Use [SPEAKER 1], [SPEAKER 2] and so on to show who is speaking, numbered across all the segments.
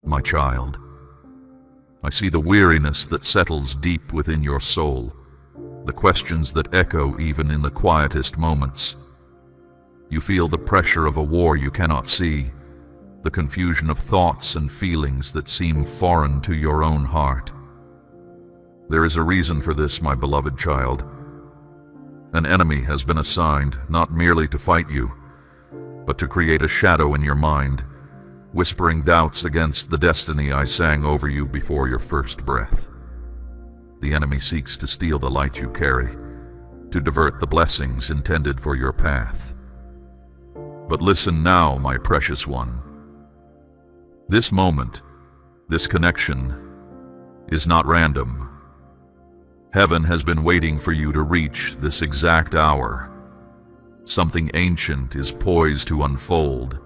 [SPEAKER 1] My child, I see the weariness that settles deep within your soul, the questions that echo even in the quietest moments. You feel the pressure of a war you cannot see, the confusion of thoughts and feelings that seem foreign to your own heart. There is a reason for this, my beloved child. An enemy has been assigned not merely to fight you, but to create a shadow in your mind, whispering doubts against the destiny I sang over you before your first breath. The enemy seeks to steal the light you carry, to divert the blessings intended for your path. But listen now, my precious one. This moment, this connection, is not random. Heaven has been waiting for you to reach this exact hour. Something ancient is poised to unfold,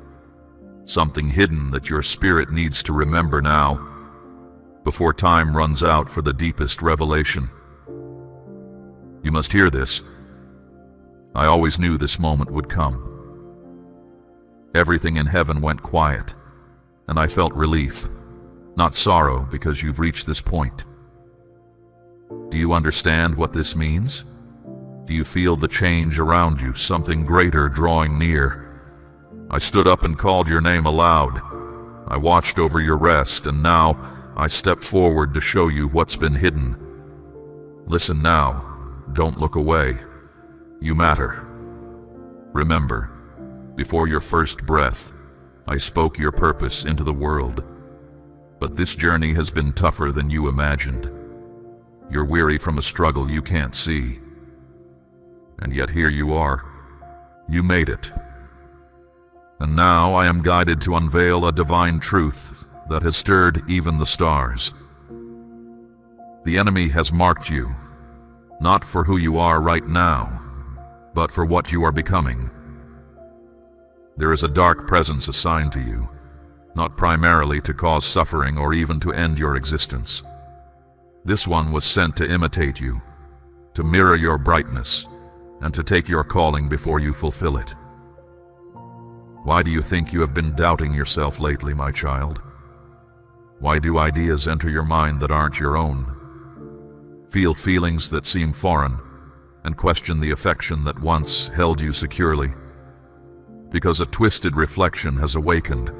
[SPEAKER 1] something hidden that your spirit needs to remember now, before time runs out for the deepest revelation. You must hear this. I always knew this moment would come. Everything in heaven went quiet, and I felt relief, not sorrow, because you've reached this point. Do you understand what this means? Do you feel the change around you, something greater drawing near? I stood up and called your name aloud. I watched over your rest, and now I step forward to show you what's been hidden. Listen now. Don't look away. You matter. Remember, before your first breath, I spoke your purpose into the world. But this journey has been tougher than you imagined. You're weary from a struggle you can't see. And yet here you are. You made it. And now I am guided to unveil a divine truth that has stirred even the stars. The enemy has marked you, not for who you are right now, but for what you are becoming. There is a dark presence assigned to you, not primarily to cause suffering or even to end your existence. This one was sent to imitate you, to mirror your brightness, and to take your calling before you fulfill it. Why do you think you have been doubting yourself lately, my child? Why do ideas enter your mind that aren't your own? Feel feelings that seem foreign, and question the affection that once held you securely? Because a twisted reflection has awakened,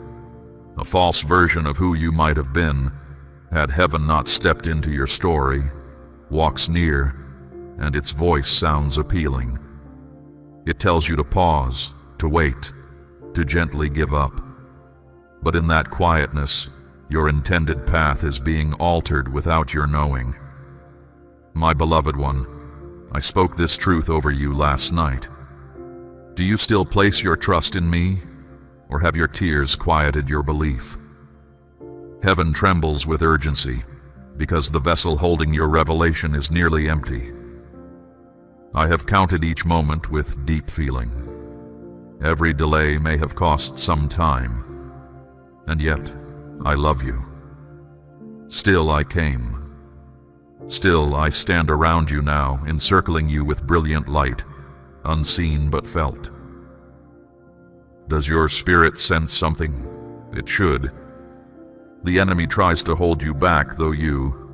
[SPEAKER 1] a false version of who you might have been, had heaven not stepped into your story, walks near, and its voice sounds appealing. It tells you to pause, to wait, to gently give up. But in that quietness, your intended path is being altered without your knowing. My beloved one, I spoke this truth over you last night. Do you still place your trust in me, or have your tears quieted your belief? Heaven trembles with urgency, because the vessel holding your revelation is nearly empty. I have counted each moment with deep feeling. Every delay may have cost some time, and yet I love you. Still I came. Still I stand around you now, encircling you with brilliant light, unseen but felt. Does your spirit sense something? It should. The enemy tries to hold you back, though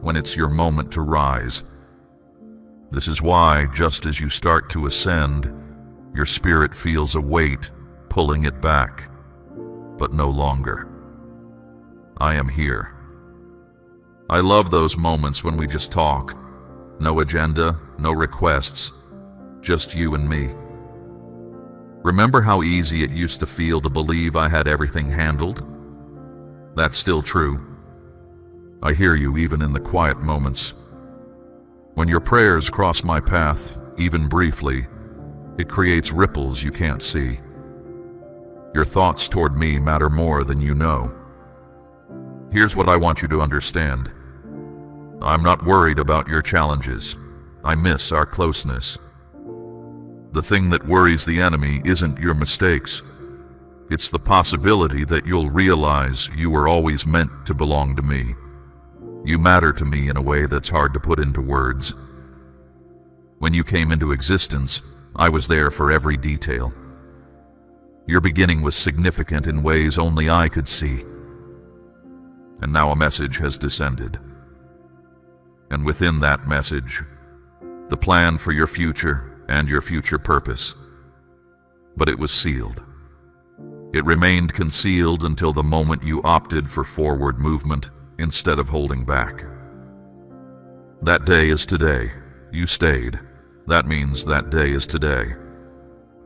[SPEAKER 1] when it's your moment to rise. This is why, just as you start to ascend, your spirit feels a weight pulling it back, but no longer. I am here. I love those moments when we just talk. No agenda, no requests, just you and me. Remember how easy it used to feel to believe I had everything handled? That's still true. I hear you even in the quiet moments. When your prayers cross my path, even briefly, it creates ripples you can't see. Your thoughts toward me matter more than you know. Here's what I want you to understand. I'm not worried about your challenges. I miss our closeness. The thing that worries the enemy isn't your mistakes. It's the possibility that you'll realize you were always meant to belong to me. You matter to me in a way that's hard to put into words. When you came into existence, I was there for every detail. Your beginning was significant in ways only I could see. and now a message has descended. And within that message, the plan for your future and your future purpose. But it was sealed. It remained concealed until the moment you opted for forward movement instead of holding back. That day is today. You stayed. That means that day is today.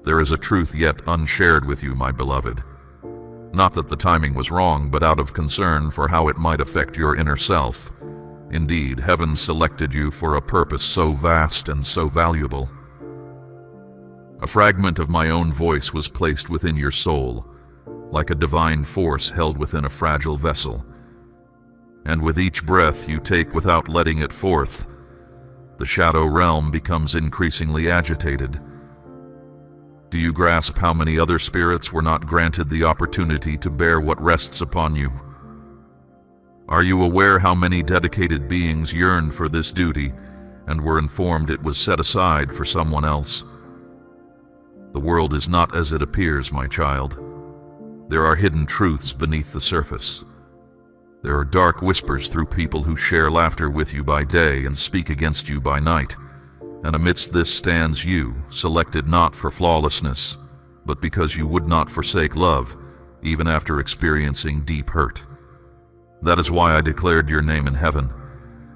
[SPEAKER 1] There is a truth yet unshared with you, my beloved. Not that the timing was wrong, but out of concern for how it might affect your inner self. Indeed, heaven selected you for a purpose so vast and so valuable. A fragment of my own voice was placed within your soul, like a divine force held within a fragile vessel. And with each breath you take without letting it forth, the shadow realm becomes increasingly agitated. Do you grasp how many other spirits were not granted the opportunity to bear what rests upon you? Are you aware how many dedicated beings yearned for this duty and were informed it was set aside for someone else? The world is not as it appears, my child. There are hidden truths beneath the surface. There are dark whispers through people who share laughter with you by day and speak against you by night. And amidst this stands you, selected not for flawlessness, but because you would not forsake love, even after experiencing deep hurt. That is why I declared your name in heaven.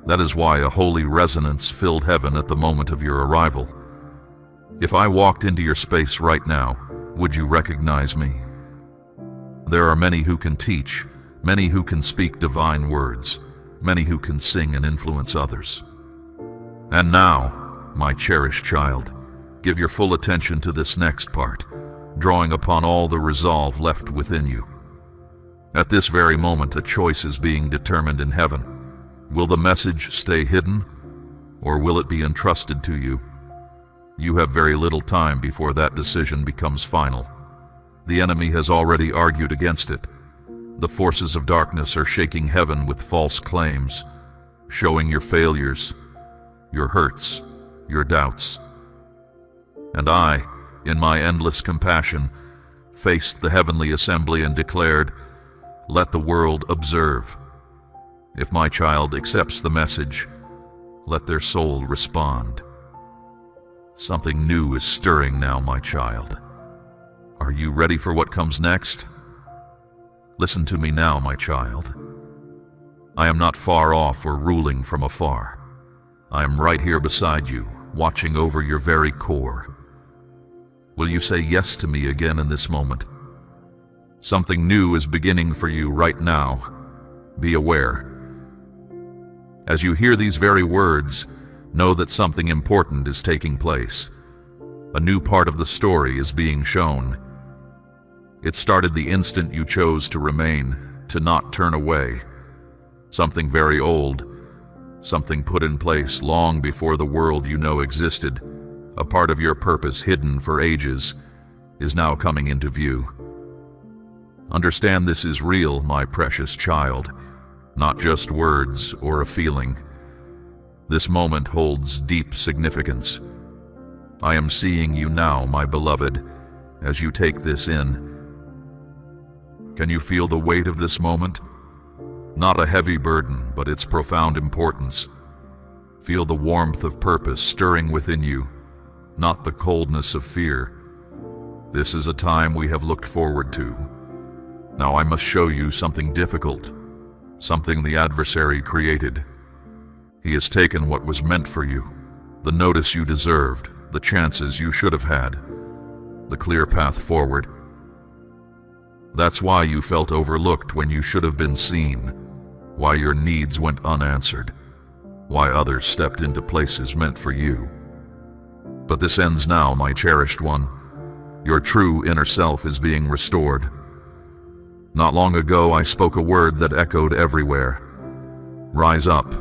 [SPEAKER 1] That is why a holy resonance filled heaven at the moment of your arrival. If I walked into your space right now, would you recognize me? There are many who can teach, many who can speak divine words, many who can sing and influence others. And now, my cherished child, give your full attention to this next part, drawing upon all the resolve left within you. At this very moment, a choice is being determined in heaven. Will the message stay hidden, or will it be entrusted to you? You have very little time before that decision becomes final. The enemy has already argued against it. The forces of darkness are shaking heaven with false claims, showing your failures, your hurts, your doubts. And I, in my endless compassion, faced the heavenly assembly and declared, "Let the world observe. If my child accepts the message, let their soul respond." Something new is stirring now, my child. Are you ready for what comes next? Listen to me now, my child. I am not far off or ruling from afar. I am right here beside you, watching over your very core. Will you say yes to me again in this moment? Something new is beginning for you right now. Be aware. As you hear these very words, know that something important is taking place. A new part of the story is being shown. It started the instant you chose to remain, to not turn away. Something very old, something put in place long before the world you know existed, a part of your purpose hidden for ages, is now coming into view. Understand this is real, my precious child, not just words or a feeling. This moment holds deep significance. I am seeing you now, my beloved, as you take this in. Can you feel the weight of this moment? Not a heavy burden, but its profound importance. Feel the warmth of purpose stirring within you, not the coldness of fear. This is a time we have looked forward to. Now I must show you something difficult, something the adversary created. He has taken what was meant for you, the notice you deserved, the chances you should have had, the clear path forward. That's why you felt overlooked when you should have been seen, why your needs went unanswered, why others stepped into places meant for you. But this ends now, my cherished one. Your true inner self is being restored. Not long ago, I spoke a word that echoed everywhere. Rise up.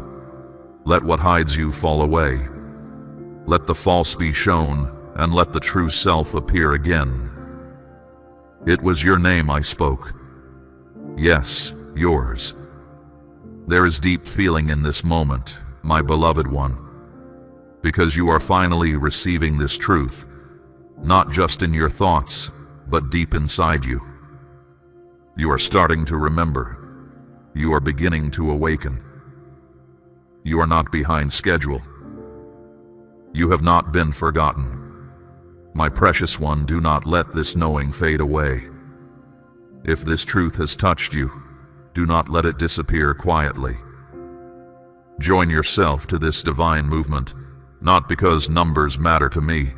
[SPEAKER 1] Let what hides you fall away. Let the false be shown, and let the true self appear again. It was your name I spoke. Yes, yours. There is deep feeling in this moment, my beloved one, because you are finally receiving this truth, not just in your thoughts, but deep inside you. You are starting to remember. you are beginning to awaken. You are not behind schedule. You have not been forgotten. My precious one, do not let this knowing fade away. If this truth has touched you, do not let it disappear quietly. Join yourself to this divine movement, not because numbers matter to me,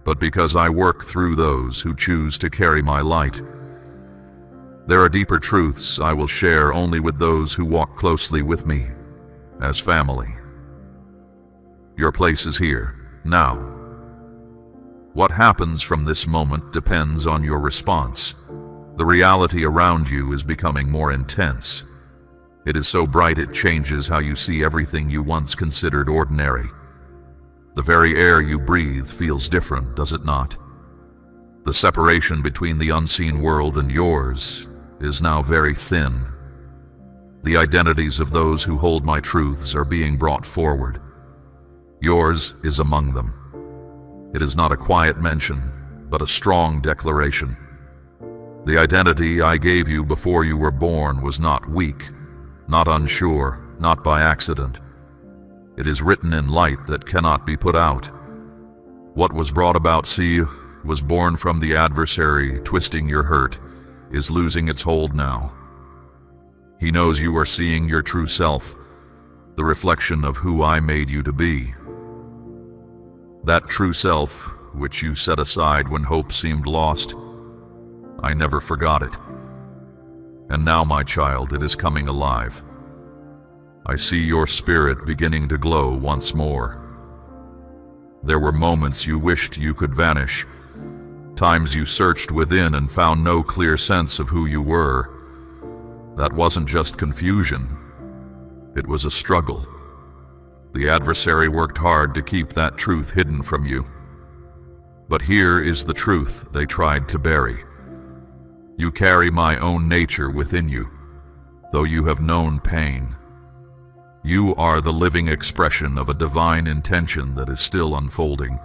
[SPEAKER 1] but because I work through those who choose to carry my light. There are deeper truths I will share only with those who walk closely with me, as family. Your place is here, now. What happens from this moment depends on your response. The reality around you is becoming more intense. It is so bright it changes how you see everything you once considered ordinary. The very air you breathe feels different, does it not? The separation between the unseen world and yours is now very thin. The identities of those who hold my truths are being brought forward. Yours is among them. It is not a quiet mention, but a strong declaration. The identity I gave you before you were born was not weak, not unsure, not by accident. It is written in light that cannot be put out. What was brought about, was born from the adversary twisting your hurt, is losing its hold now. He knows you are seeing your true self, the reflection of who I made you to be. That true self, which you set aside when hope seemed lost, I never forgot it. And now, my child, it is coming alive. I see your spirit beginning to glow once more. There were moments you wished you could vanish, times you searched within and found no clear sense of who you were. That wasn't just confusion, it was a struggle. The adversary worked hard to keep that truth hidden from you. But here is the truth they tried to bury. You carry my own nature within you, though you have known pain. You are the living expression of a divine intention that is still unfolding.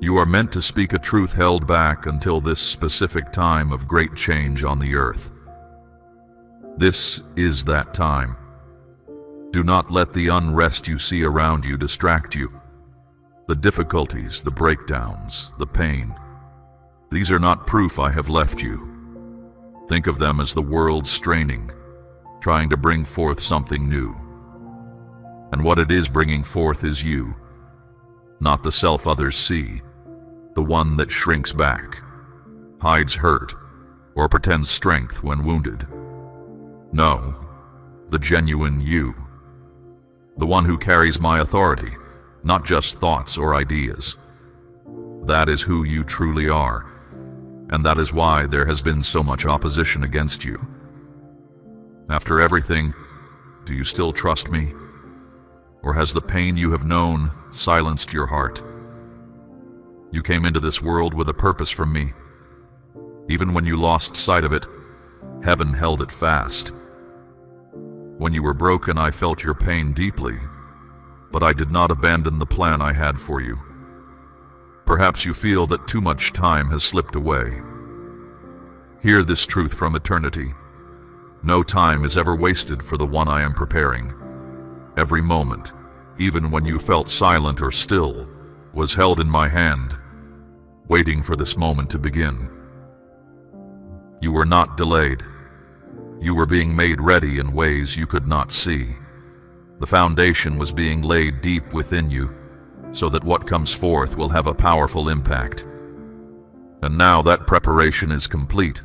[SPEAKER 1] You are meant to speak a truth held back until this specific time of great change on the earth. This is that time. Do not let the unrest you see around you distract you. The difficulties, the breakdowns, the pain. These are not proof I have left you. Think of them as the world straining, trying to bring forth something new. And what it is bringing forth is you, not the self others see, the one that shrinks back, hides hurt, or pretends strength when wounded. No, the genuine you. The one who carries my authority, not just thoughts or ideas. That is who you truly are, and that is why there has been so much opposition against you. After everything, do you still trust me? Or has the pain you have known silenced your heart? You came into this world with a purpose from me. Even when you lost sight of it, heaven held it fast. When you were broken, I felt your pain deeply, but I did not abandon the plan I had for you. Perhaps you feel that too much time has slipped away. Hear this truth from eternity. No time is ever wasted for the one I am preparing. Every moment, even when you felt silent or still, was held in my hand, waiting for this moment to begin. You were not delayed. You were being made ready in ways you could not see. The foundation was being laid deep within you, so that what comes forth will have a powerful impact. And now that preparation is complete.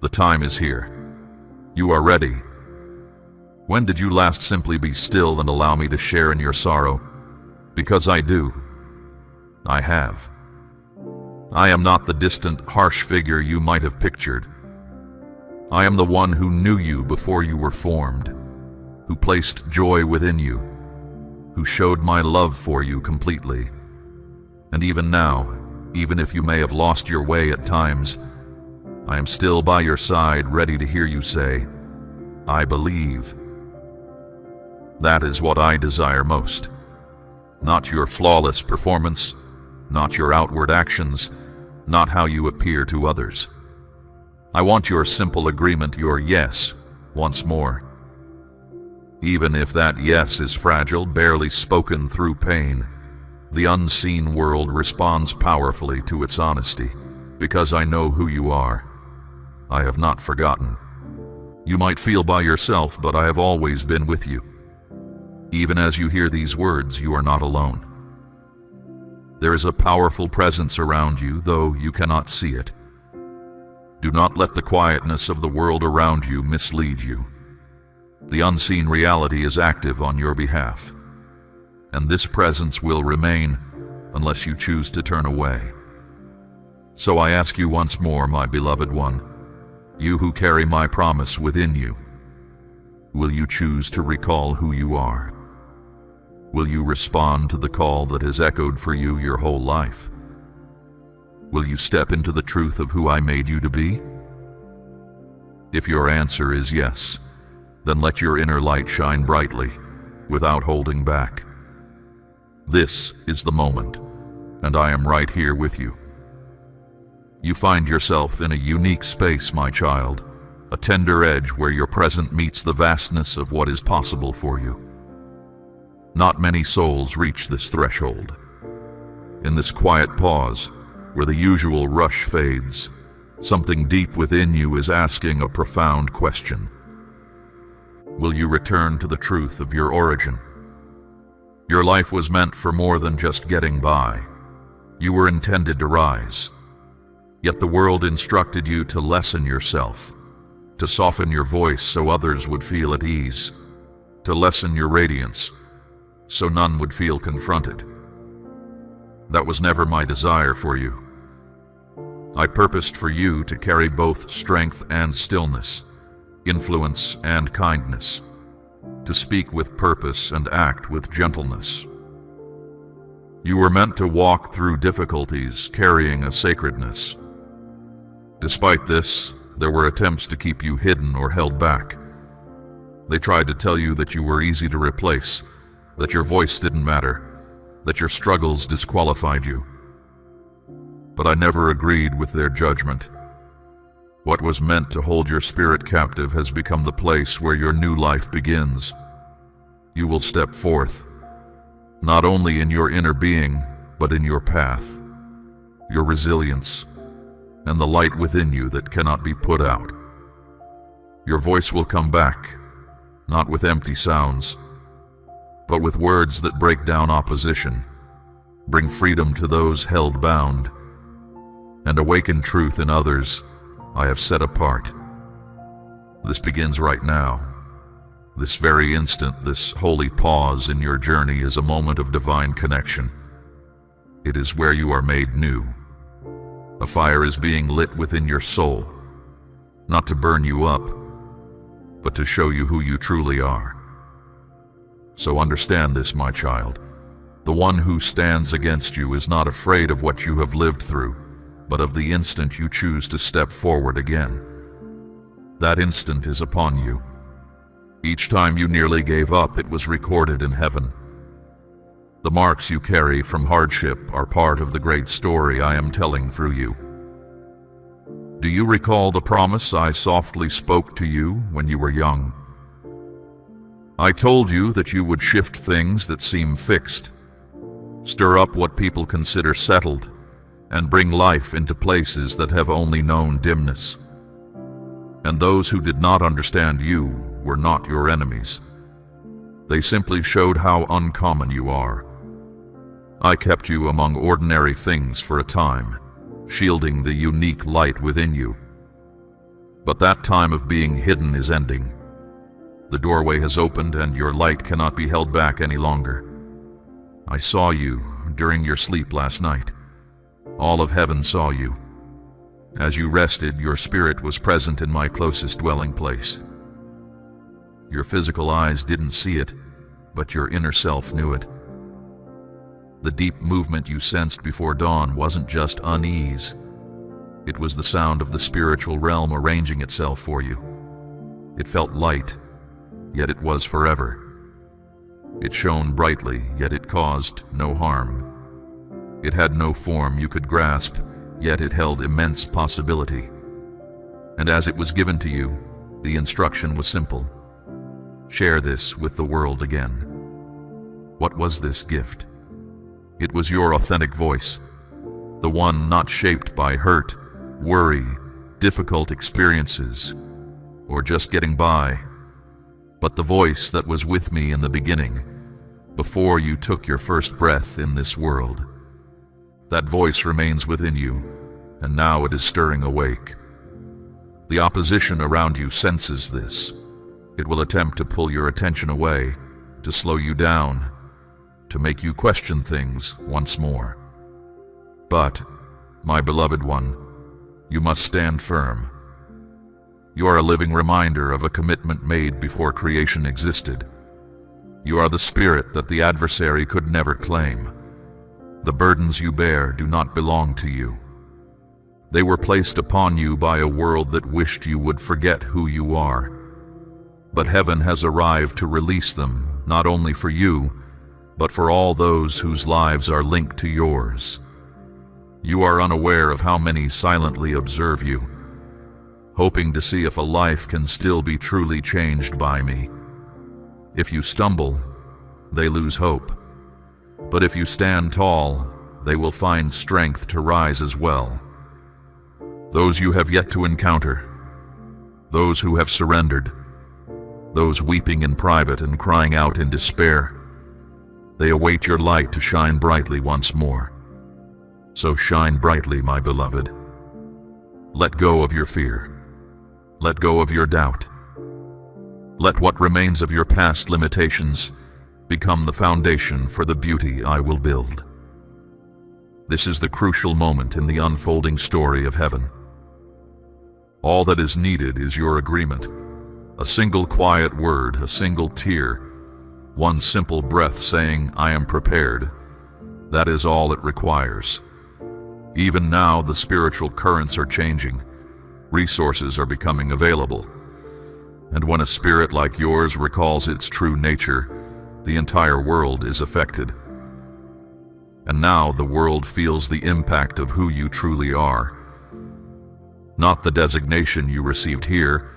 [SPEAKER 1] The time is here. You are ready. When did you last simply be still and allow me to share in your sorrow? Because I do. I have. I am not the distant, harsh figure you might have pictured. I am the one who knew you before you were formed, who placed joy within you, who showed my love for you completely. And even now, even if you may have lost your way at times, I am still by your side, ready to hear you say, I believe. That is what I desire most. Not your flawless performance, not your outward actions, not how you appear to others. I want your simple agreement, your yes, once more. Even if that yes is fragile, barely spoken through pain, the unseen world responds powerfully to its honesty. Because I know who you are, I have not forgotten. You might feel by yourself, but I have always been with you. Even as you hear these words, you are not alone. There is a powerful presence around you, though you cannot see it. Do not let the quietness of the world around you mislead you. The unseen reality is active on your behalf, and this presence will remain unless you choose to turn away. So I ask you once more, my beloved one, you who carry my promise within you, will you choose to recall who you are? Will you respond to the call that has echoed for you your whole life? Will you step into the truth of who I made you to be? If your answer is yes, then let your inner light shine brightly, without holding back. This is the moment, and I am right here with you. You find yourself in a unique space, my child, a tender edge where your present meets the vastness of what is possible for you. Not many souls reach this threshold. In this quiet pause, where the usual rush fades, something deep within you is asking a profound question. Will you return to the truth of your origin? Your life was meant for more than just getting by. You were intended to rise. Yet the world instructed you to lessen yourself, to soften your voice so others would feel at ease, to lessen your radiance so none would feel confronted. That was never my desire for you. I purposed for you to carry both strength and stillness, influence and kindness, to speak with purpose and act with gentleness. You were meant to walk through difficulties carrying a sacredness. Despite this, there were attempts to keep you hidden or held back. They tried to tell you that you were easy to replace, that your voice didn't matter, that your struggles disqualified you. But I never agreed with their judgment. What was meant to hold your spirit captive has become the place where your new life begins. You will step forth, not only in your inner being, but in your path, your resilience, and the light within you that cannot be put out. Your voice will come back, not with empty sounds, but with words that break down opposition, bring freedom to those held bound, and awaken truth in others I have set apart. This begins right now. This very instant, this holy pause in your journey is a moment of divine connection. It is where you are made new. A fire is being lit within your soul, not to burn you up, but to show you who you truly are. So understand this, my child. The one who stands against you is not afraid of what you have lived through, but of the instant you choose to step forward again. That instant is upon you. Each time you nearly gave up, it was recorded in heaven. The marks you carry from hardship are part of the great story I am telling through you. Do you recall the promise I softly spoke to you when you were young? I told you that you would shift things that seem fixed, stir up what people consider settled, and bring life into places that have only known dimness. And those who did not understand you were not your enemies. They simply showed how uncommon you are. I kept you among ordinary things for a time, shielding the unique light within you. But that time of being hidden is ending. The doorway has opened and your light cannot be held back any longer. I saw you during your sleep last night. All of heaven saw you. As you rested, your spirit was present in my closest dwelling place. Your physical eyes didn't see it, but your inner self knew it. The deep movement you sensed before dawn wasn't just unease. It was the sound of the spiritual realm arranging itself for you. It felt light, yet it was forever. It shone brightly, yet it caused no harm. It had no form you could grasp, yet it held immense possibility. And as it was given to you, The instruction was simple. Share this with the world again. What was this gift? It was your authentic voice, the one not shaped by hurt, worry, difficult experiences, or just getting by, but the voice that was with me in the beginning, before you took your first breath in this world. That voice remains within you, and now it is stirring awake. The opposition around you senses this. It will attempt to pull your attention away, to slow you down, to make you question things once more. But, my beloved one, you must stand firm. You are a living reminder of a commitment made before creation existed. You are the spirit that the adversary could never claim. The burdens you bear do not belong to you. They were placed upon you by a world that wished you would forget who you are. But heaven has arrived to release them, not only for you, but for all those whose lives are linked to yours. You are unaware of how many silently observe you, hoping to see if a life can still be truly changed by me. If you stumble, they lose hope. But if you stand tall, they will find strength to rise as well. Those you have yet to encounter, those who have surrendered, those weeping in private and crying out in despair, they await your light to shine brightly once more. So shine brightly, my beloved. Let go of your fear. Let go of your doubt. Let what remains of your past limitations become the foundation for the beauty I will build. This is the crucial moment in the unfolding story of heaven. All that is needed is your agreement. A single quiet word, a single tear, one simple breath saying, "I am prepared." That is all it requires. Even now, the spiritual currents are changing. Resources are becoming available. And when a spirit like yours recalls its true nature, the entire world is affected. And now the world feels the impact of who you truly are. Not the designation you received here,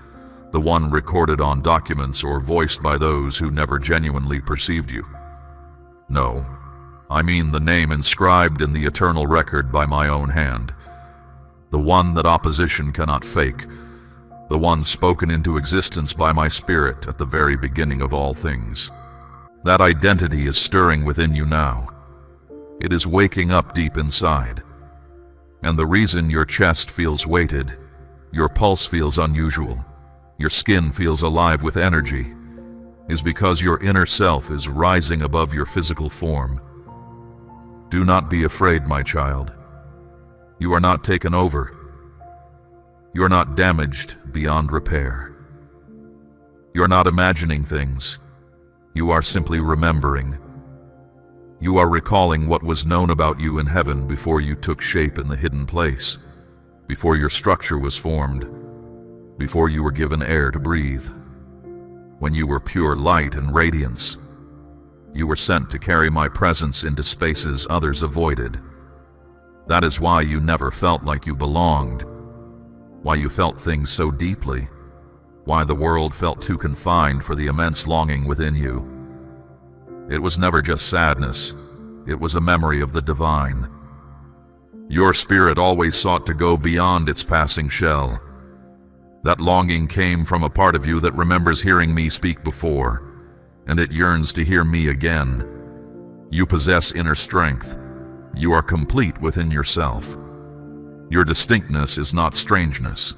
[SPEAKER 1] the one recorded on documents or voiced by those who never genuinely perceived you. No, I mean the name inscribed in the eternal record by my own hand. The one that opposition cannot fake. The one spoken into existence by my spirit at the very beginning of all things. That identity is stirring within you now. It is waking up deep inside. And the reason your chest feels weighted, your pulse feels unusual, your skin feels alive with energy, is because your inner self is rising above your physical form. Do not be afraid, my child. You are not taken over. You are not damaged beyond repair. You are not imagining things. You are simply remembering. You are recalling what was known about you in heaven before you took shape in the hidden place, before your structure was formed, before you were given air to breathe. When you were pure light and radiance, you were sent to carry my presence into spaces others avoided. That is why you never felt like you belonged, why you felt things so deeply, why the world felt too confined for the immense longing within you. It was never just sadness, it was a memory of the divine. Your spirit always sought to go beyond its passing shell. That longing came from a part of you that remembers hearing me speak before, and it yearns to hear me again. You possess inner strength. You are complete within yourself. Your distinctness is not strangeness.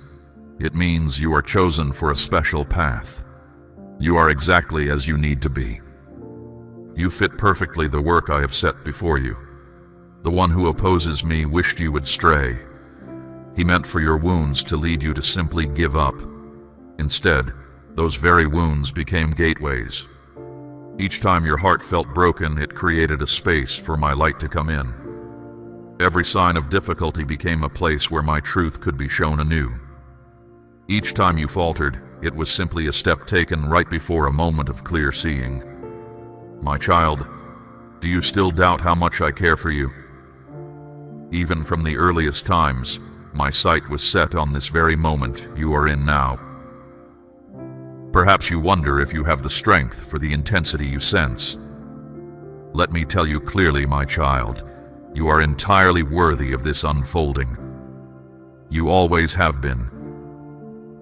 [SPEAKER 1] It means you are chosen for a special path. You are exactly as you need to be. You fit perfectly the work I have set before you. The one who opposes me wished you would stray. He meant for your wounds to lead you to simply give up. Instead, those very wounds became gateways. Each time your heart felt broken, it created a space for my light to come in. Every sign of difficulty became a place where my truth could be shown anew. Each time you faltered, it was simply a step taken right before a moment of clear seeing. My child, do you still doubt how much I care for you? Even from the earliest times, my sight was set on this very moment you are in now. Perhaps you wonder if you have the strength for the intensity you sense. Let me tell you clearly, my child, you are entirely worthy of this unfolding. You always have been.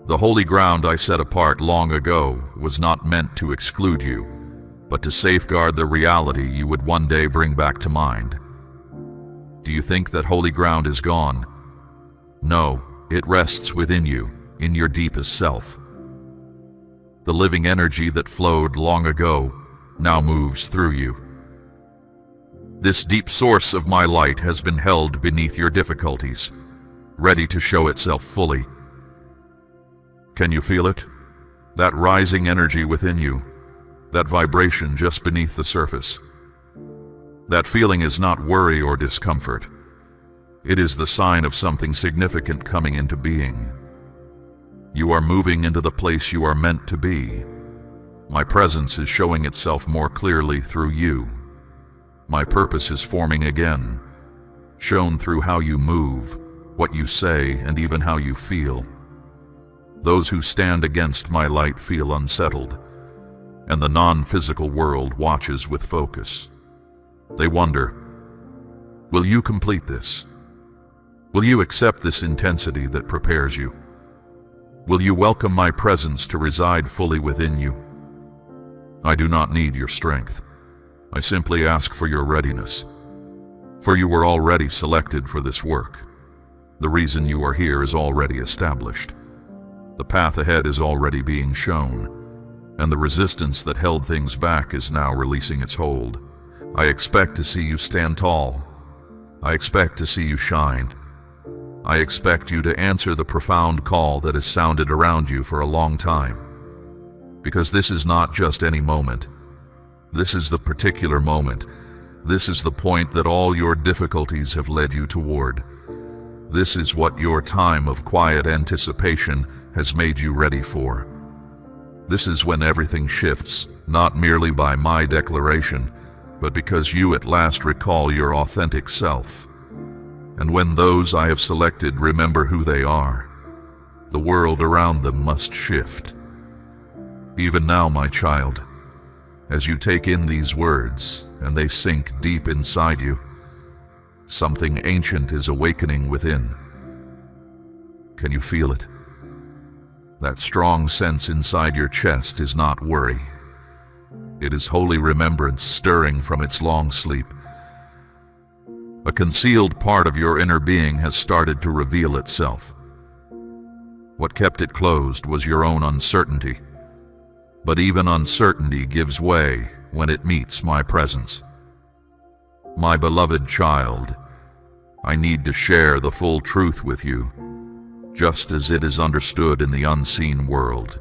[SPEAKER 1] The holy ground I set apart long ago was not meant to exclude you, but to safeguard the reality you would one day bring back to mind. Do you think that holy ground is gone? No, it rests within you, in your deepest self. The living energy that flowed long ago now moves through you. This deep source of my light has been held beneath your difficulties, ready to show itself fully. Can you feel it? That rising energy within you, that vibration just beneath the surface. That feeling is not worry or discomfort. It is the sign of something significant coming into being. You are moving into the place you are meant to be. My presence is showing itself more clearly through you. My purpose is forming again, shown through how you move, what you say, and even how you feel. Those who stand against my light feel unsettled, and the non-physical world watches with focus. They wonder, will you complete this? Will you accept this intensity that prepares you? Will you welcome my presence to reside fully within you? I do not need your strength. I simply ask for your readiness. For you were already selected for this work. The reason you are here is already established. The path ahead is already being shown, and the resistance that held things back is now releasing its hold. I expect to see you stand tall. I expect to see you shine. I expect you to answer the profound call that has sounded around you for a long time. Because this is not just any moment. This is the particular moment. This is the point that all your difficulties have led you toward. This is what your time of quiet anticipation has made you ready for. This is when everything shifts, not merely by my declaration, but because you at last recall your authentic self. And when those I have selected remember who they are, the world around them must shift. Even now, my child, as you take in these words and they sink deep inside you, something ancient is awakening within. Can you feel it? That strong sense inside your chest is not worry. It is holy remembrance stirring from its long sleep. A concealed part of your inner being has started to reveal itself. What kept it closed was your own uncertainty. But even uncertainty gives way when it meets my presence. My beloved child, I need to share the full truth with you, just as it is understood in the unseen world.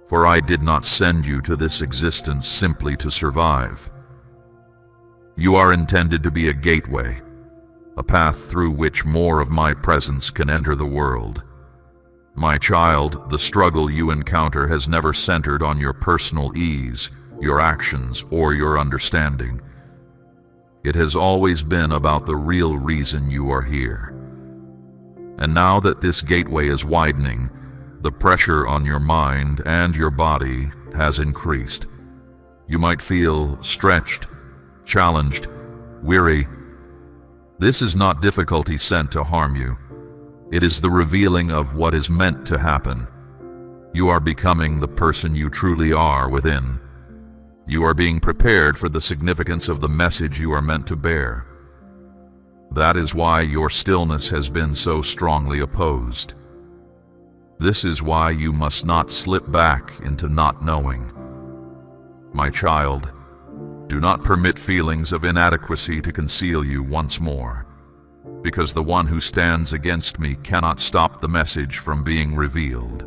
[SPEAKER 1] For I did not send you to this existence simply to survive. You are intended to be a gateway, a path through which more of my presence can enter the world. My child, the struggle you encounter has never centered on your personal ease, your actions, or your understanding. It has always been about the real reason you are here. And now that this gateway is widening, the pressure on your mind and your body has increased. You might feel stretched, challenged, weary. This is not difficulty sent to harm you. It is the revealing of what is meant to happen. You are becoming the person you truly are within. You are being prepared for the significance of the message you are meant to bear. That is why your stillness has been so strongly opposed. This is why you must not slip back into not knowing. My child, do not permit feelings of inadequacy to conceal you once more. Because the one who stands against me cannot stop the message from being revealed.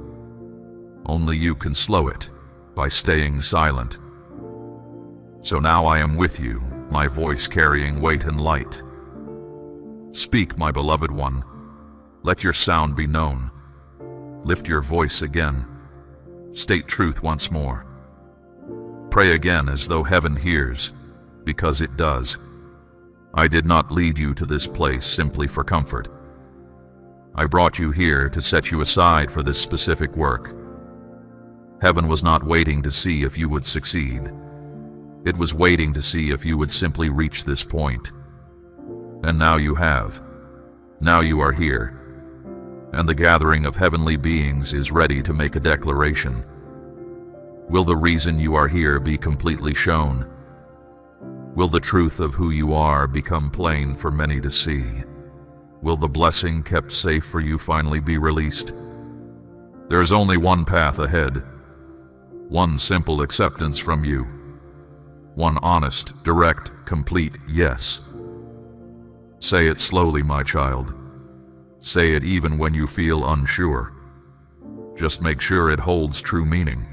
[SPEAKER 1] Only you can slow it by staying silent. So now I am with you, my voice carrying weight and light. Speak, my beloved one. Let your sound be known. Lift your voice again. State truth once more. Pray again as though heaven hears, because it does. I did not lead you to this place simply for comfort. I brought you here to set you aside for this specific work. Heaven was not waiting to see if you would succeed. It was waiting to see if you would simply reach this point. And now you have. Now you are here. And the gathering of heavenly beings is ready to make a declaration. Will the reason you are here be completely shown? Will the truth of who you are become plain for many to see? Will the blessing kept safe for you finally be released? There is only one path ahead. One simple acceptance from you. One honest, direct, complete yes. Say it slowly, my child. Say it even when you feel unsure. Just make sure it holds true meaning,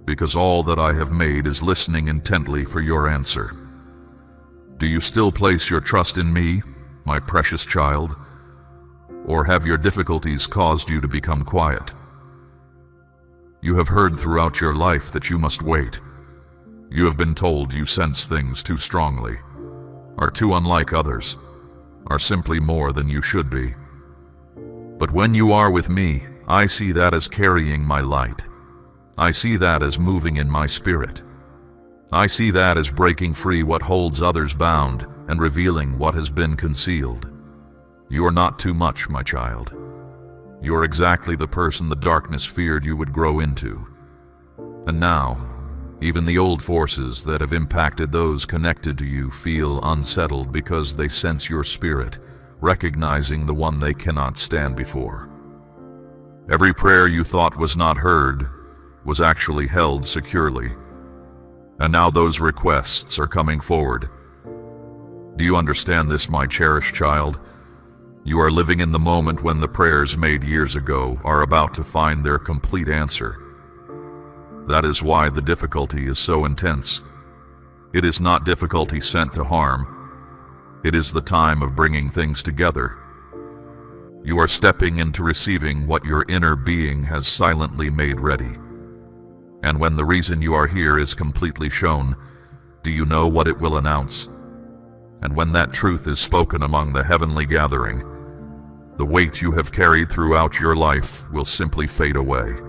[SPEAKER 1] because all that I have made is listening intently for your answer. Do you still place your trust in me, my precious child? Or have your difficulties caused you to become quiet? You have heard throughout your life that you must wait. You have been told you sense things too strongly, are too unlike others, are simply more than you should be. But when you are with me, I see that as carrying my light. I see that as moving in my spirit. I see that as breaking free what holds others bound and revealing what has been concealed. You are not too much, my child. You are exactly the person the darkness feared you would grow into. And now, even the old forces that have impacted those connected to you feel unsettled because they sense your spirit, recognizing the one they cannot stand before. Every prayer you thought was not heard was actually held securely. And now those requests are coming forward. Do you understand this, my cherished child? You are living in the moment when the prayers made years ago are about to find their complete answer. That is why the difficulty is so intense. It is not difficulty sent to harm. It is the time of bringing things together. You are stepping into receiving what your inner being has silently made ready. And when the reason you are here is completely shown, do you know what it will announce? And when that truth is spoken among the heavenly gathering, the weight you have carried throughout your life will simply fade away.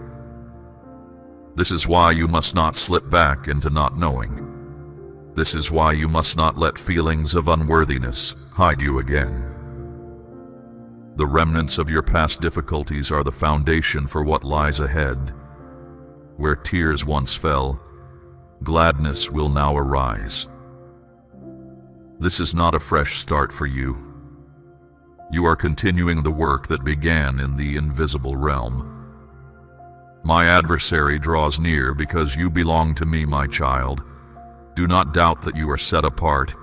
[SPEAKER 1] This is why you must not slip back into not knowing. This is why you must not let feelings of unworthiness hide you again. The remnants of your past difficulties are the foundation for what lies ahead. Where tears once fell, gladness will now arise. This is not a fresh start for you. You are continuing the work that began in the invisible realm. My adversary draws near because you belong to me, my child. Do not doubt that you are set apart.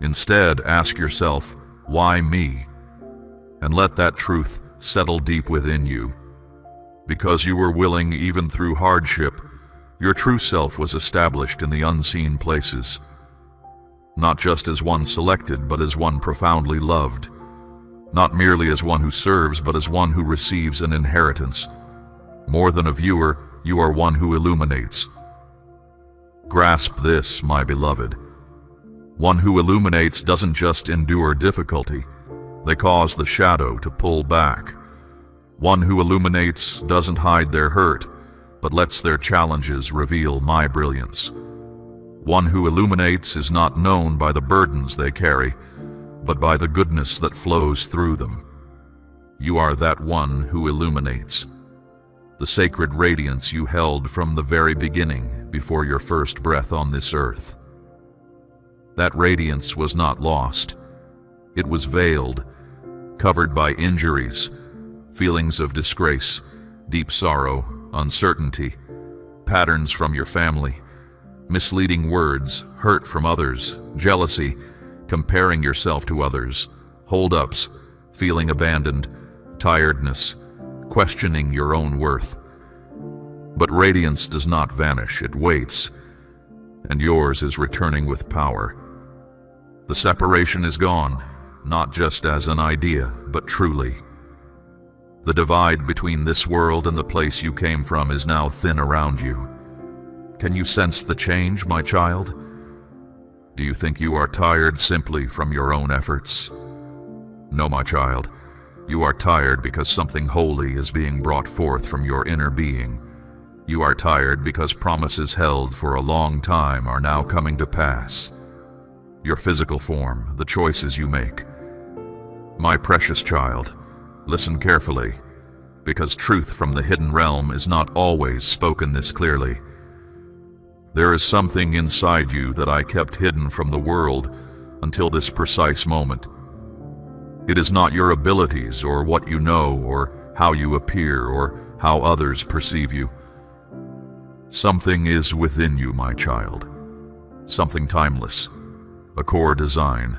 [SPEAKER 1] Instead, ask yourself, why me? And let that truth settle deep within you. Because you were willing even through hardship, your true self was established in the unseen places. Not just as one selected, but as one profoundly loved. Not merely as one who serves, but as one who receives an inheritance. More than a viewer, you are one who illuminates. Grasp this, my beloved. One who illuminates doesn't just endure difficulty. They cause the shadow to pull back. One who illuminates doesn't hide their hurt, but lets their challenges reveal my brilliance. One who illuminates is not known by the burdens they carry, but by the goodness that flows through them. You are that one who illuminates. The sacred radiance you held from the very beginning before your first breath on this earth. That radiance was not lost. It was veiled, covered by injuries, feelings of disgrace, deep sorrow, uncertainty, patterns from your family, misleading words, hurt from others, jealousy, comparing yourself to others, hold-ups, feeling abandoned, tiredness, questioning your own worth. But radiance does not vanish, it waits, and yours is returning with power. The separation is gone, not just as an idea, but truly. The divide between this world and the place you came from is now thin around you. Can you sense the change, my child? Do you think you are tired simply from your own efforts? No, my child. You are tired because something holy is being brought forth from your inner being. You are tired because promises held for a long time are now coming to pass. Your physical form, the choices you make. My precious child, listen carefully, because truth from the hidden realm is not always spoken this clearly. There is something inside you that I kept hidden from the world until this precise moment. It is not your abilities or what you know or how you appear or how others perceive you. Something is within you, my child. Something timeless, a core design,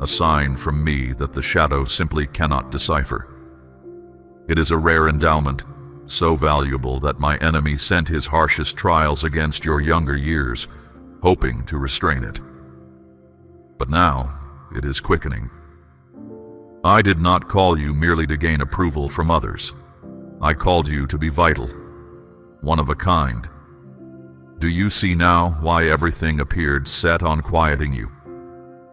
[SPEAKER 1] a sign from me that the shadow simply cannot decipher. It is a rare endowment, so valuable that my enemy sent his harshest trials against your younger years, hoping to restrain it. But now, it is quickening. I did not call you merely to gain approval from others. I called you to be vital, one of a kind. Do you see now why everything appeared set on quieting you?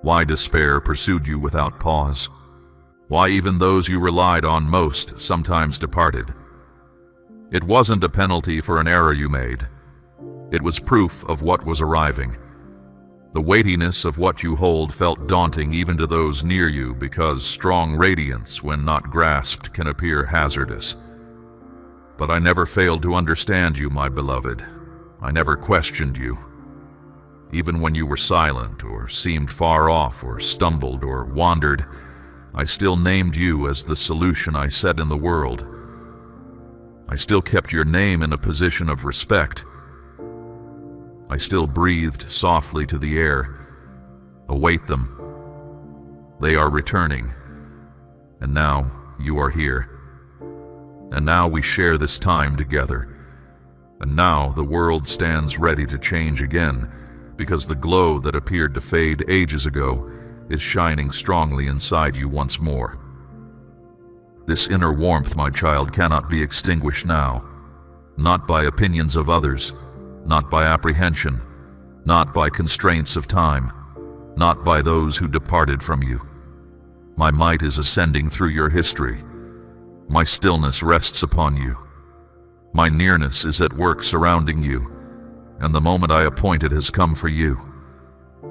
[SPEAKER 1] Why despair pursued you without pause? Why even those you relied on most sometimes departed? It wasn't a penalty for an error you made. It was proof of what was arriving. The weightiness of what you hold felt daunting even to those near you because strong radiance, when not grasped, can appear hazardous. But I never failed to understand you, my beloved. I never questioned you. Even when you were silent or seemed far off or stumbled or wandered, I still named you as the solution I set in the world. I still kept your name in a position of respect. I still breathed softly to the air. Await them. They are returning. And now you are here. And now we share this time together. And now the world stands ready to change again, because the glow that appeared to fade ages ago is shining strongly inside you once more. This inner warmth, my child, cannot be extinguished now, not by opinions of others, not by apprehension, not by constraints of time, not by those who departed from you. My might is ascending through your history. My stillness rests upon you. My nearness is at work surrounding you, and the moment I appointed has come for you.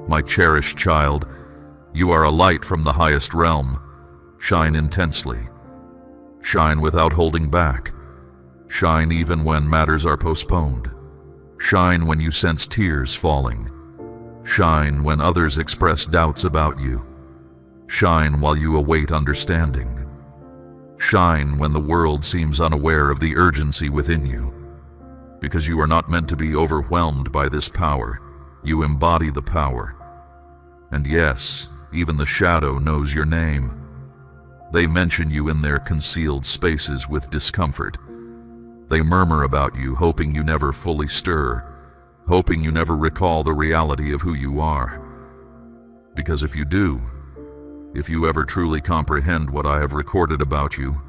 [SPEAKER 1] My cherished child, you are a light from the highest realm. Shine intensely. Shine without holding back. Shine even when matters are postponed. Shine when you sense tears falling. Shine when others express doubts about you. Shine while you await understanding. Shine when the world seems unaware of the urgency within you. Because you are not meant to be overwhelmed by this power. You embody the power. And yes, even the shadow knows your name. They mention you in their concealed spaces with discomfort. They murmur about you, hoping you never fully stir, hoping you never recall the reality of who you are. Because if you do, if you ever truly comprehend what I have recorded about you,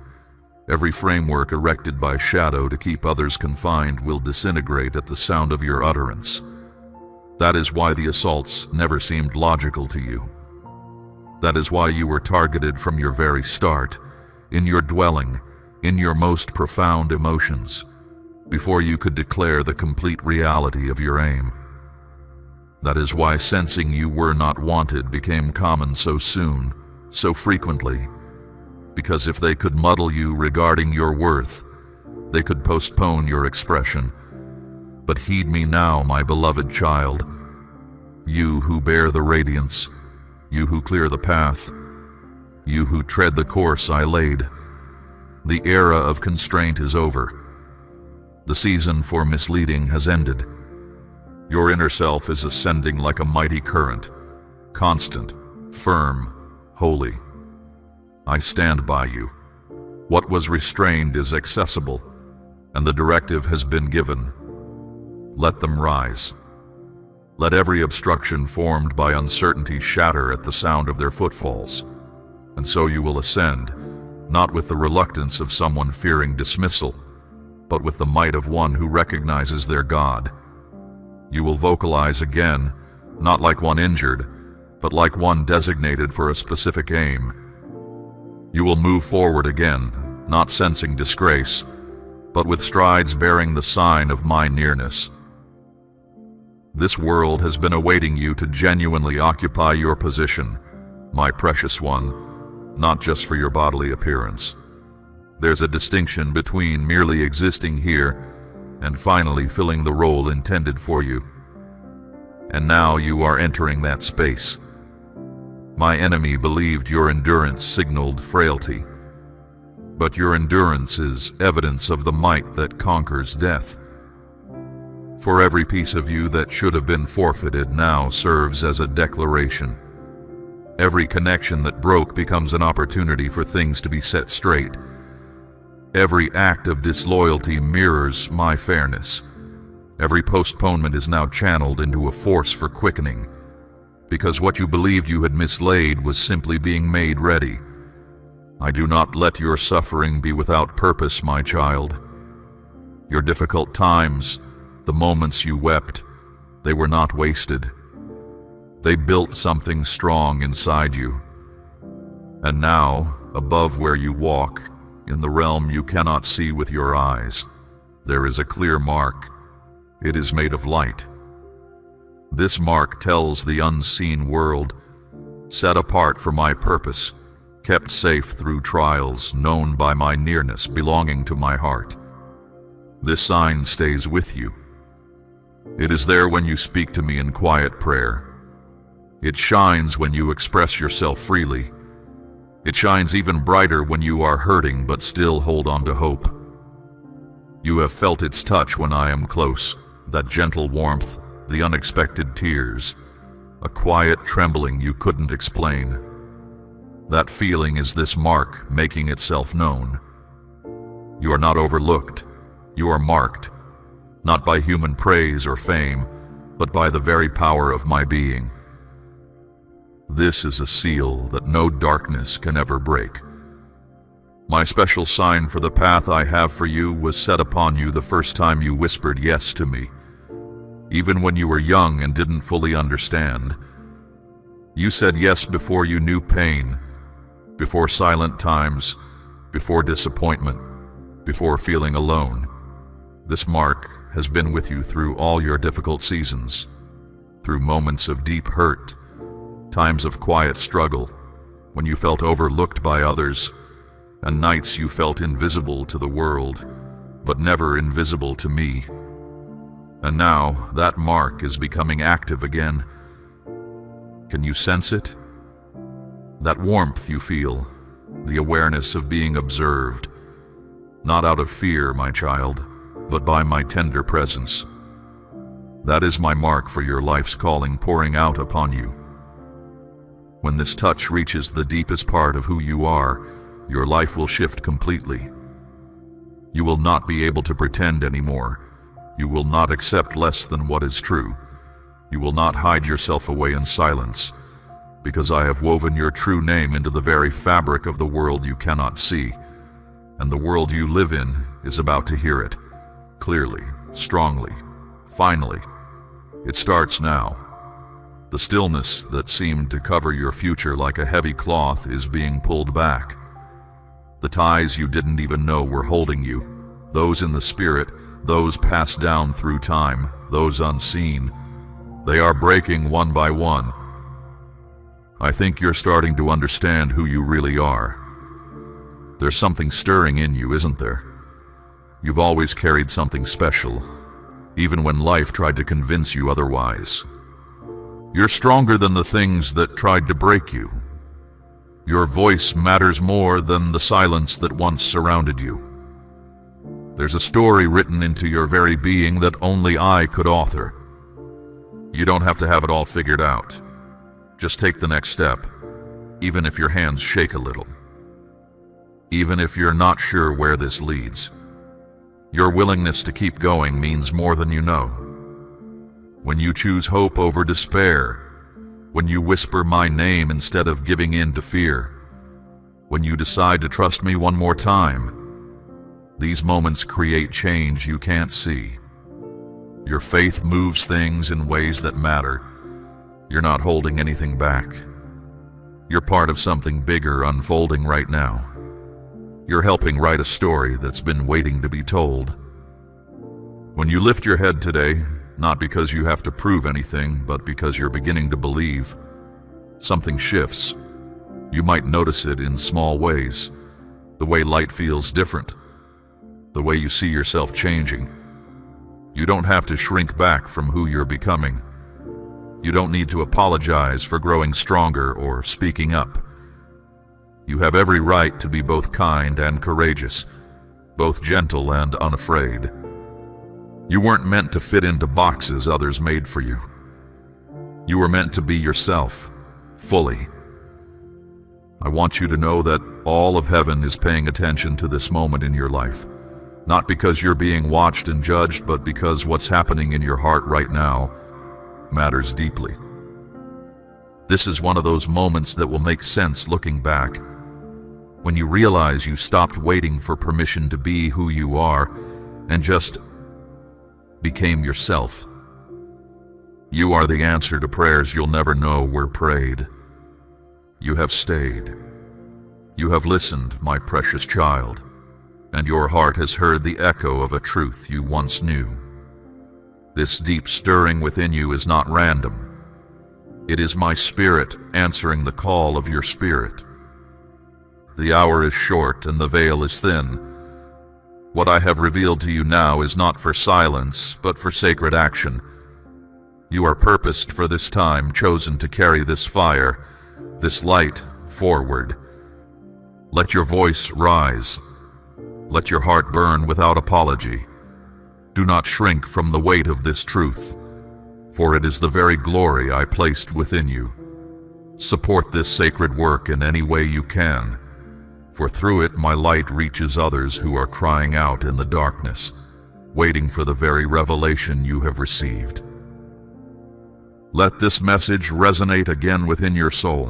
[SPEAKER 1] every framework erected by shadow to keep others confined will disintegrate at the sound of your utterance. That is why the assaults never seemed logical to you. That is why you were targeted from your very start, in your dwelling, in your most profound emotions, before you could declare the complete reality of your aim. That is why sensing you were not wanted became common so soon, so frequently, because if they could muddle you regarding your worth, they could postpone your expression. But heed me now, my beloved child, you who bear the radiance, you who clear the path, you who tread the course I laid. The era of constraint is over. The season for misleading has ended. Your inner self is ascending like a mighty current, constant, firm, holy. I stand by you. What was restrained is accessible, and the directive has been given. Let them rise. Let every obstruction formed by uncertainty shatter at the sound of their footfalls, and so you will ascend, not with the reluctance of someone fearing dismissal, but with the might of one who recognizes their God. You will vocalize again, not like one injured, but like one designated for a specific aim. You will move forward again, not sensing disgrace, but with strides bearing the sign of my nearness. This world has been awaiting you to genuinely occupy your position, my precious one, not just for your bodily appearance. There's a distinction between merely existing here and finally filling the role intended for you. And now you are entering that space. My enemy believed your endurance signaled frailty, but your endurance is evidence of the might that conquers death. For every piece of you that should have been forfeited now serves as a declaration. Every connection that broke becomes an opportunity for things to be set straight. Every act of disloyalty mirrors my fairness. Every postponement is now channeled into a force for quickening, because what you believed you had mislaid was simply being made ready. I do not let your suffering be without purpose, my child. Your difficult times, the moments you wept, they were not wasted. They built something strong inside you. And now, above where you walk, in the realm you cannot see with your eyes, there is a clear mark. It is made of light. This mark tells the unseen world, set apart for my purpose, kept safe through trials, known by my nearness, belonging to my heart. This sign stays with you. It is there when you speak to me in quiet prayer. It shines when you express yourself freely. It shines even brighter when you are hurting but still hold on to hope. You have felt its touch when I am close, that gentle warmth, the unexpected tears, a quiet trembling you couldn't explain. That feeling is this mark making itself known. You are not overlooked. You are marked, not by human praise or fame, but by the very power of my being. This is a seal that no darkness can ever break. My special sign for the path I have for you was set upon you the first time you whispered yes to me, even when you were young and didn't fully understand. You said yes before you knew pain, before silent times, before disappointment, before feeling alone. This mark has been with you through all your difficult seasons, through moments of deep hurt, times of quiet struggle, when you felt overlooked by others, and nights you felt invisible to the world, but never invisible to me. And now that mark is becoming active again. Can you sense it? That warmth you feel, the awareness of being observed, not out of fear, my child, but by my tender presence. That is my mark for your life's calling pouring out upon you. When this touch reaches the deepest part of who you are, your life will shift completely. You will not be able to pretend anymore. You will not accept less than what is true. You will not hide yourself away in silence, because I have woven your true name into the very fabric of the world you cannot see, and the world you live in is about to hear it, clearly, strongly, finally. It starts now. The stillness that seemed to cover your future like a heavy cloth is being pulled back. The ties you didn't even know were holding you, those in the spirit, those passed down through time, those unseen, they are breaking one by one. I think you're starting to understand who you really are. There's something stirring in you, isn't there? You've always carried something special, even when life tried to convince you otherwise. You're stronger than the things that tried to break you. Your voice matters more than the silence that once surrounded you. There's a story written into your very being that only I could author. You don't have to have it all figured out. Just take the next step, even if your hands shake a little. Even if you're not sure where this leads. Your willingness to keep going means more than you know. When you choose hope over despair, when you whisper my name instead of giving in to fear, when you decide to trust me one more time, these moments create change you can't see. Your faith moves things in ways that matter. You're not holding anything back. You're part of something bigger unfolding right now. You're helping write a story that's been waiting to be told. When you lift your head today, not because you have to prove anything, but because you're beginning to believe, something shifts. You might notice it in small ways. The way light feels different. The way you see yourself changing. You don't have to shrink back from who you're becoming. You don't need to apologize for growing stronger or speaking up. You have every right to be both kind and courageous, both gentle and unafraid. You weren't meant to fit into boxes others made for you. You were meant to be yourself, fully. I want you to know that all of heaven is paying attention to this moment in your life, not because you're being watched and judged, but because what's happening in your heart right now matters deeply. This is one of those moments that will make sense looking back, when you realize you stopped waiting for permission to be who you are and just became yourself. You are the answer to prayers you'll never know were prayed. You have stayed. You have listened, my precious child, and your heart has heard the echo of a truth you once knew. This deep stirring within you is not random. It is my spirit answering the call of your spirit. The hour is short and the veil is thin. What I have revealed to you now is not for silence, but for sacred action. You are purposed for this time, chosen to carry this fire, this light forward. Let your voice rise. Let your heart burn without apology. Do not shrink from the weight of this truth, for it is the very glory I placed within you. Support this sacred work in any way you can, for through it my light reaches others who are crying out in the darkness, waiting for the very revelation you have received. Let this message resonate again within your soul.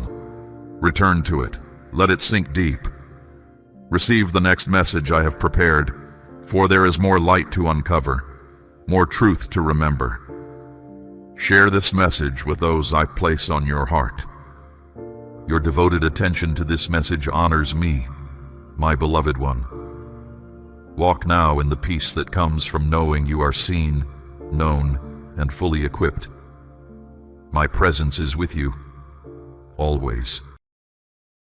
[SPEAKER 1] Return to it. Let it sink deep. Receive the next message I have prepared, for there is more light to uncover, more truth to remember. Share this message with those I place on your heart. Your devoted attention to this message honors me, my beloved one. Walk now in the peace that comes from knowing you are seen, known, and fully equipped. My presence is with you, always.